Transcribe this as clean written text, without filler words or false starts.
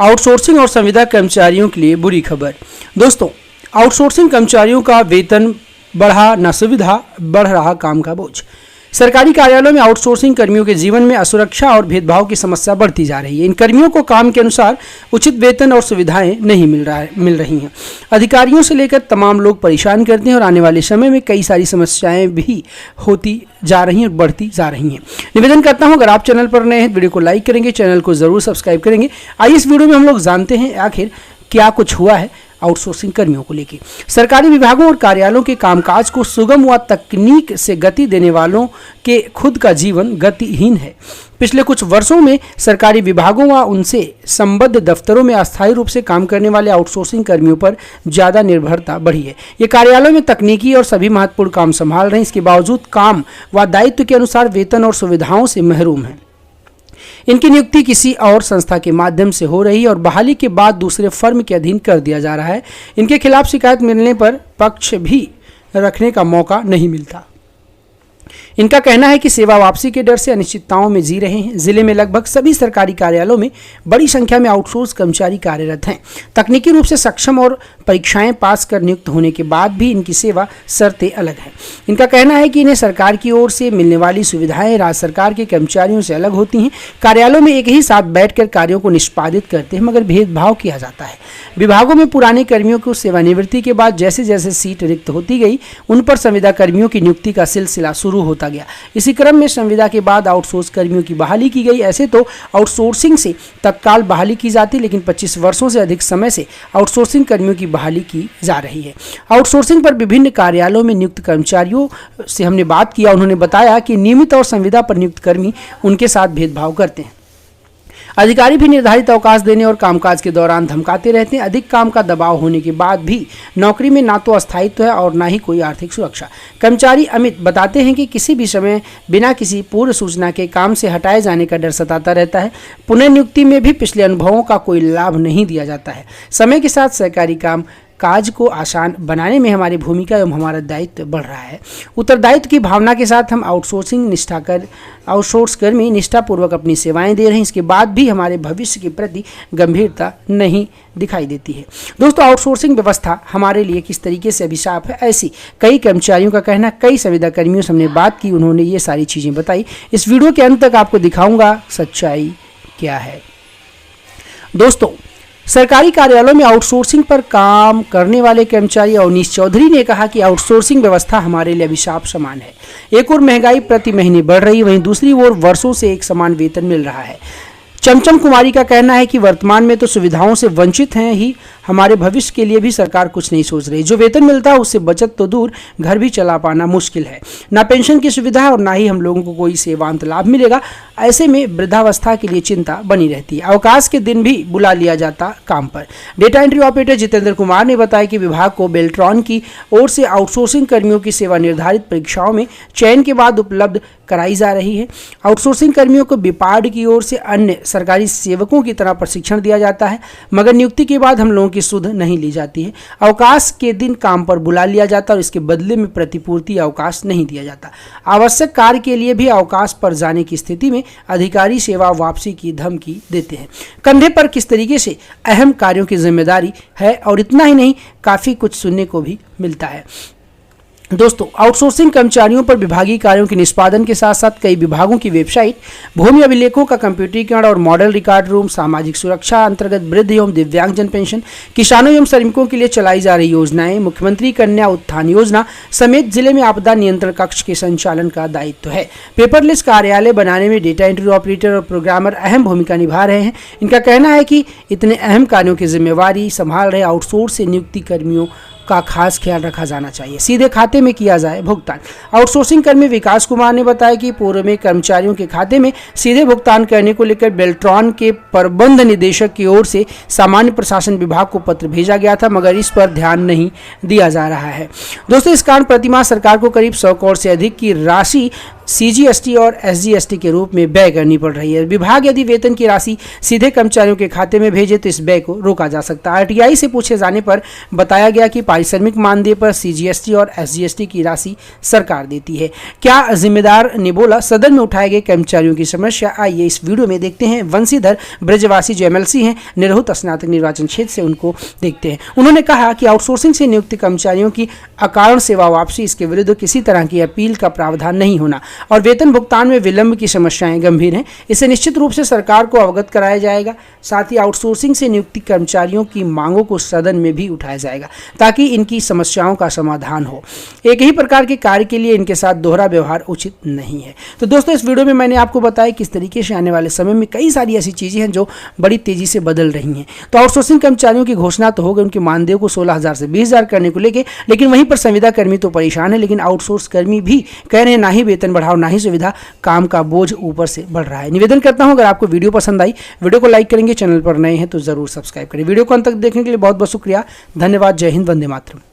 Outsourcing और संविदा कर्मचारियों के लिए बुरी खबर। दोस्तों, आउटसोर्सिंग कर्मचारियों का वेतन बढ़ा न सुविधा, बढ़ रहा काम का बोझ। सरकारी कार्यालयों में आउटसोर्सिंग कर्मियों के जीवन में असुरक्षा और भेदभाव की समस्या बढ़ती जा रही है। इन कर्मियों को काम के अनुसार उचित वेतन और सुविधाएं नहीं मिल रही हैं। अधिकारियों से लेकर तमाम लोग परेशान करते हैं और आने वाले समय में कई सारी समस्याएं भी होती जा रही हैं और बढ़ती जा रही हैं। निवेदन करता हूं, अगर आप चैनल पर नए हैं वीडियो को लाइक करेंगे, चैनल को जरूर सब्सक्राइब करेंगे। आइए इस वीडियो में हम लोग जानते हैं आखिर क्या कुछ हुआ है आउटसोर्सिंग कर्मियों को लेकर। सरकारी विभागों और कार्यालयों के कामकाज को सुगम व तकनीक से गति देने वालों के खुद का जीवन गतिहीन है। पिछले कुछ वर्षों में सरकारी विभागों व उनसे संबद्ध दफ्तरों में अस्थायी रूप से काम करने वाले आउटसोर्सिंग कर्मियों पर ज़्यादा निर्भरता बढ़ी है। ये कार्यालयों में तकनीकी और सभी महत्वपूर्ण काम संभाल रहे हैं। इसके बावजूद काम व दायित्व के अनुसार वेतन और सुविधाओं से महरूम हैं। इनकी नियुक्ति किसी और संस्था के माध्यम से हो रही है और बहाली के बाद दूसरे फर्म के अधीन कर दिया जा रहा है। इनके खिलाफ शिकायत मिलने पर पक्ष भी रखने का मौका नहीं मिलता। इनका कहना है कि सेवा वापसी के डर से अनिश्चितताओं में जी रहे हैं। जिले में लगभग सभी सरकारी कार्यालयों में बड़ी संख्या में आउटसोर्स कर्मचारी कार्यरत हैं। तकनीकी रूप से सक्षम और परीक्षाएं पास कर नियुक्त होने के बाद भी इनकी सेवा शर्तें अलग हैं। इनका कहना है कि इन्हें सरकार की ओर से मिलने वाली सुविधाएं राज्य सरकार के कर्मचारियों से अलग होती हैं। कार्यालयों में एक ही साथ बैठकर कार्यों को निष्पादित करते हैं, मगर भेदभाव किया जाता है। विभागों में पुराने कर्मियों को सेवानिवृत्ति के बाद जैसे जैसे सीट रिक्त होती गई, उन पर संविदा कर्मियों की नियुक्ति का सिलसिला शुरू होता गया। इसी क्रम में संविदा के बाद आउटसोर्स कर्मियों की बहाली की गई। ऐसे तो आउटसोर्सिंग से तत्काल बहाली की जाती, लेकिन 25 वर्षों से अधिक समय से आउटसोर्सिंग कर्मियों की बहाली की जा रही है। आउटसोर्सिंग पर विभिन्न कार्यालयों में नियुक्त कर्मचारियों से हमने बात किया। उन्होंने बताया कि नियमित और संविदा पर नियुक्त कर्मी उनके साथ भेदभाव करते हैं। अधिकारी भी निर्धारित अवकाश देने और कामकाज के दौरान धमकाते रहते हैं। अधिक काम का दबाव होने के बाद भी नौकरी में ना तो अस्थायित्व है और ना ही कोई आर्थिक सुरक्षा। कर्मचारी अमित बताते हैं कि किसी भी समय बिना किसी पूर्व सूचना के काम से हटाए जाने का डर सताता रहता है। पुनर्नियुक्ति में भी पिछले अनुभवों का कोई लाभ नहीं दिया जाता है। समय के साथ सरकारी काज को आसान बनाने में हमारी भूमिका एवं हमारा दायित्व बढ़ रहा है। उत्तरदायित्व की भावना के साथ हम आउटसोर्स कर्मी निष्ठापूर्वक अपनी सेवाएं दे रहे हैं। इसके बाद भी हमारे भविष्य के प्रति गंभीरता नहीं दिखाई देती है। दोस्तों, आउटसोर्सिंग व्यवस्था हमारे लिए किस तरीके से अभिशाप है, ऐसी कई कर्मचारियों का कहना। कई संविदा कर्मियों से हमने बात की, उन्होंने ये सारी चीज़ें बताई। इस वीडियो के अंत तक आपको दिखाऊंगा सच्चाई क्या है। दोस्तों, सरकारी कार्यालयों में आउटसोर्सिंग पर काम करने वाले कर्मचारी अवनीश चौधरी ने कहा कि आउटसोर्सिंग व्यवस्था हमारे लिए अभिशाप समान है। एक ओर महंगाई प्रति महीने बढ़ रही, वहीं दूसरी ओर वर्षों से एक समान वेतन मिल रहा है। चमचम कुमारी का कहना है कि वर्तमान में तो सुविधाओं से वंचित हैं ही, हमारे भविष्य के लिए भी सरकार कुछ नहीं सोच रही। जो वेतन मिलता है उससे बचत तो दूर, घर भी चला पाना मुश्किल है। ना पेंशन की सुविधा है और ना ही हम लोगों को कोई सेवांत लाभ मिलेगा। ऐसे में वृद्धावस्था के लिए चिंता बनी रहती है। अवकाश के दिन भी बुला लिया जाता काम पर। Data entry operator Jitendra Kumar ने बताया कि विभाग को बेल्ट्रॉन की ओर से आउटसोर्सिंग कर्मियों की सेवा निर्धारित परीक्षाओं में चयन के बाद उपलब्ध कराई जा रही है। आउटसोर्सिंग कर्मियों को बिपार्ड की ओर से अन्य सरकारी सेवकों की तरह प्रशिक्षण दिया जाता है, मगर नियुक्ति के बाद हम लोगों की सुध नहीं ली जाती है। अवकाश के दिन काम पर बुला लिया जाता है और इसके बदले में प्रतिपूर्ति अवकाश नहीं दिया जाता। आवश्यक कार्य के लिए भी अवकाश पर जाने की स्थिति में अधिकारी सेवा वापसी की धमकी देते हैं। कंधे पर किस तरीके से अहम कार्यों की जिम्मेदारी है, और इतना ही नहीं, काफ़ी कुछ सुनने को भी मिलता है। दोस्तों, आउटसोर्सिंग कर्मचारियों पर विभागीय कार्यों के निष्पादन के साथ साथ कई विभागों की वेबसाइट, भूमि अभिलेखों का कंप्यूटरीकरण और मॉडल रिकॉर्ड रूम, सामाजिक सुरक्षा अंतर्गत वृद्ध एवं दिव्यांगजन पेंशन, किसानों एवं श्रमिकों के लिए चलाई जा रही योजनाएं, मुख्यमंत्री कन्या उत्थान योजना समेत जिले में आपदा नियंत्रण कक्ष के संचालन का दायित्व है। पेपरलेस कार्यालय बनाने में डेटा एंट्री ऑपरेटर और प्रोग्रामर अहम भूमिका निभा रहे हैं। इनका कहना है कि इतने अहम कार्यों की जिम्मेवारी संभाल रहे आउटसोर्स से नियुक्ति कर्मियों का खास ख्याल रखा जाना चाहिए। सीधे खाते में किया जाए भुगतान। आउटसोर्सिंग कर्मी विकास कुमार ने बताया कि पूर्व में कर्मचारियों के खाते में सीधे भुगतान करने को लेकर बेल्ट्रॉन के प्रबंध निदेशक की ओर से सामान्य प्रशासन विभाग को पत्र भेजा गया था, मगर इस पर ध्यान नहीं दिया जा रहा है। दोस्तों, इस कारण प्रतिमाह सरकार को करीब 100 करोड़ से अधिक की राशि CGST और SGST के रूप में व्यय करनी पड़ रही है। विभाग यदि वेतन की राशि सीधे कर्मचारियों के खाते में भेजे तो इस व्यय को रोका जा सकता है। RTI से पूछे जाने पर बताया गया कि पारिश्रमिक मानदेय पर CGST और SGST की राशि सरकार देती है। क्या जिम्मेदार ने बोला, सदन में उठाए गए कर्मचारियों की समस्या। आइए इस वीडियो में देखते हैं। वंशीधर ब्रजवासी जो MLC हैं निरहुत स्नातक निर्वाचन क्षेत्र से, उनको देखते हैं। उन्होंने कहा कि आउटसोर्सिंग से नियुक्त कर्मचारियों की अकारण सेवा वापसी, इसके विरुद्ध किसी तरह की अपील का प्रावधान नहीं होना और वेतन भुगतान में विलंब की समस्याएं गंभीर हैं। इसे निश्चित रूप से सरकार को अवगत कराया जाएगा। साथ ही आउटसोर्सिंग से नियुक्त कर्मचारियों की मांगों को सदन में भी उठाया जाएगा ताकि इनकी समस्याओं का समाधान हो। एक ही प्रकार के कार्य के लिए इनके साथ दोहरा व्यवहार उचित नहीं है। तो दोस्तों, इस वीडियो में मैंने आपको बताया किस तरीके से आने वाले समय में कई सारी ऐसी चीजें हैं जो बड़ी तेजी से बदल रही हैं। तो आउटसोर्सिंग कर्मचारियों की घोषणा तो हो गई, उनके मानदेय को 16,000 से 20,000 करने को लेकर, लेकिन वहीं पर संविदा कर्मी तो परेशान है। लेकिन आउटसोर्स कर्मी भी कह रहे हैं ना ही वेतन बढ़ाओ ना ही सुविधा, काम का बोझ ऊपर से बढ़ रहा है। निवेदन करता हूं, अगर आपको वीडियो पसंद आई, वीडियो को लाइक करेंगे, चैनल पर नए हैं तो जरूर सब्सक्राइब करें। वीडियो को अंत तक देखने के लिए बहुत बहुत शुक्रिया, धन्यवाद। जय हिंद, वंदे मातरम।